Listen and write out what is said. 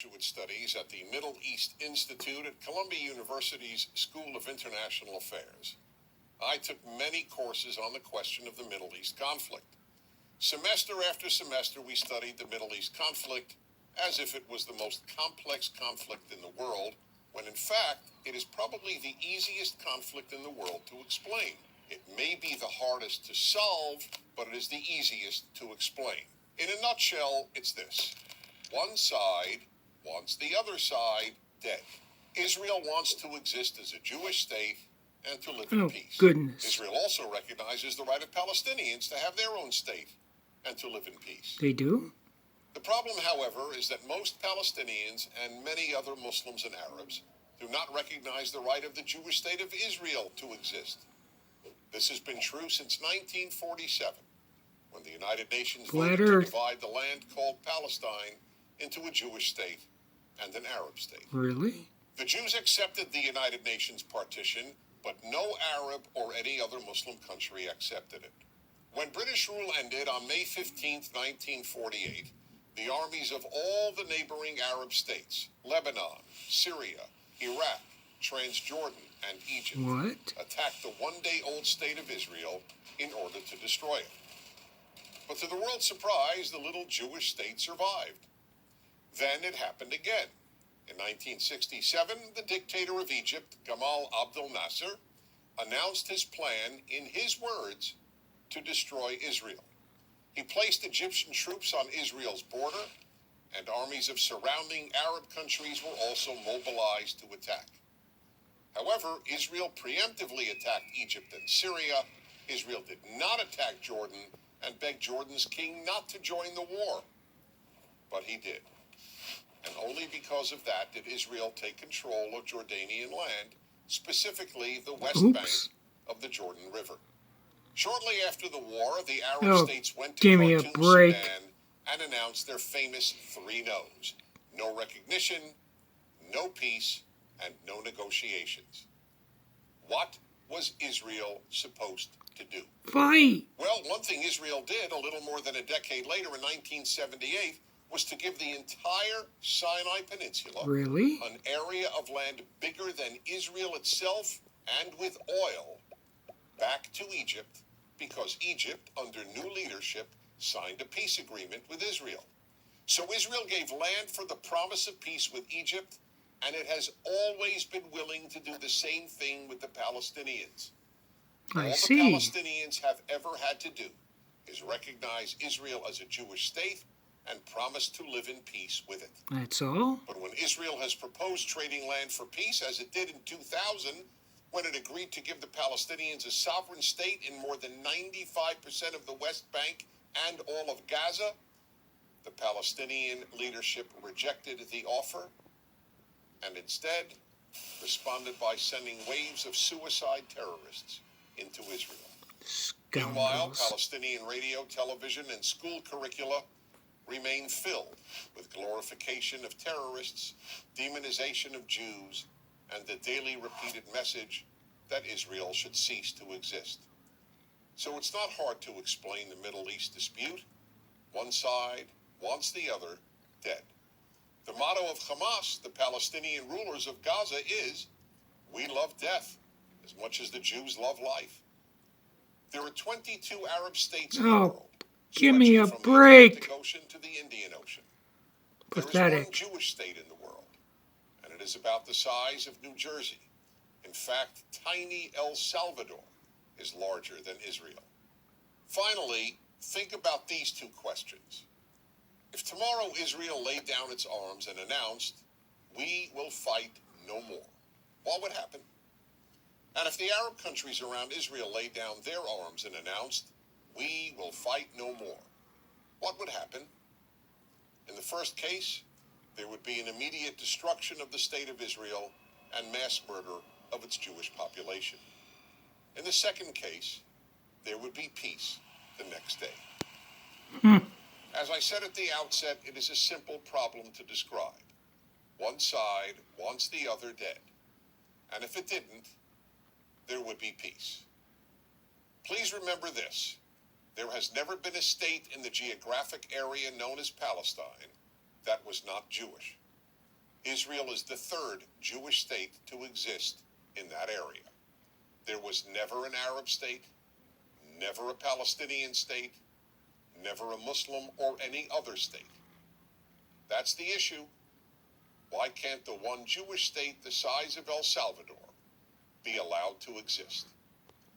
Graduate Studies at the Middle East Institute at Columbia University's School of International Affairs. I took many courses on the question of the Middle East conflict. Semester after semester, we studied the Middle East conflict as if it was the most complex conflict in the world, when in fact, it is probably the easiest conflict in the world to explain. It may be the hardest to solve, but it is the easiest to explain. In a nutshell, it's this. One side wants the other side dead. Israel wants to exist as a Jewish state and to live in peace. Goodness. Israel also recognizes the right of Palestinians to have their own state and to live in peace. They do? The problem, however, is that most Palestinians and many other Muslims and Arabs do not recognize the right of the Jewish state of Israel to exist. This has been true since 1947, when the United Nations voted to divide the land called Palestine into a Jewish state and an Arab state. Really? The Jews accepted the United Nations partition, but no Arab or any other Muslim country accepted it. When British rule ended on May 15, 1948, the armies of all the neighboring Arab states, Lebanon, Syria, Iraq, Transjordan, and Egypt, attacked the one-day-old state of Israel in order to destroy it. But to the world's surprise, the little Jewish state survived. Then it happened again. In 1967, the dictator of Egypt, Gamal Abdel Nasser, announced his plan, in his words, to destroy Israel. He placed Egyptian troops on Israel's border, and armies of surrounding Arab countries were also mobilized to attack. However, Israel preemptively attacked Egypt and Syria. Israel did not attack Jordan and begged Jordan's king not to join the war. But he did. And only because of that did Israel take control of Jordanian land, specifically the west bank of the Jordan River. Shortly after the war, the Arab states went to Khartoum, Sudan, and announced their famous three no's. No recognition, no peace, and no negotiations. What was Israel supposed to do? Fight! Well, one thing Israel did a little more than a decade later in 1978 was to give the entire Sinai Peninsula, an area of land bigger than Israel itself and with oil, back to Egypt, because Egypt, under new leadership, signed a peace agreement with Israel. So Israel gave land for the promise of peace with Egypt, and it has always been willing to do the same thing with the Palestinians. All the Palestinians have ever had to do is recognize Israel as a Jewish state and promise to live in peace with it. That's all? But when Israel has proposed trading land for peace, as it did in 2000, when it agreed to give the Palestinians a sovereign state in more than 95% of the West Bank and all of Gaza, the Palestinian leadership rejected the offer and instead responded by sending waves of suicide terrorists into Israel. Meanwhile, Palestinian radio, television, and school curricula remain filled with glorification of terrorists, demonization of Jews, and the daily repeated message that Israel should cease to exist. So it's not hard to explain the Middle East dispute. One side wants the other dead. The motto of Hamas, the Palestinian rulers of Gaza, is, "We love death as much as the Jews love life." There are 22 Arab states in the world. Give me a break. From the Atlantic Ocean to the Indian Ocean. Pathetic. There is one Jewish state in the world, and it is about the size of New Jersey. In fact, tiny El Salvador is larger than Israel. Finally, think about these two questions. If tomorrow Israel laid down its arms and announced, "We will fight no more," what would happen? And if the Arab countries around Israel laid down their arms and announced, "We will fight no more," what would happen? In the first case, there would be an immediate destruction of the state of Israel and mass murder of its Jewish population. In the second case, there would be peace the next day. As I said at the outset, it is a simple problem to describe. One side wants the other dead. And if it didn't, there would be peace. Please remember this. There has never been a state in the geographic area known as Palestine that was not Jewish. Israel is the third Jewish state to exist in that area. There was never an Arab state, never a Palestinian state, never a Muslim or any other state. That's the issue. Why can't the one Jewish state the size of El Salvador be allowed to exist?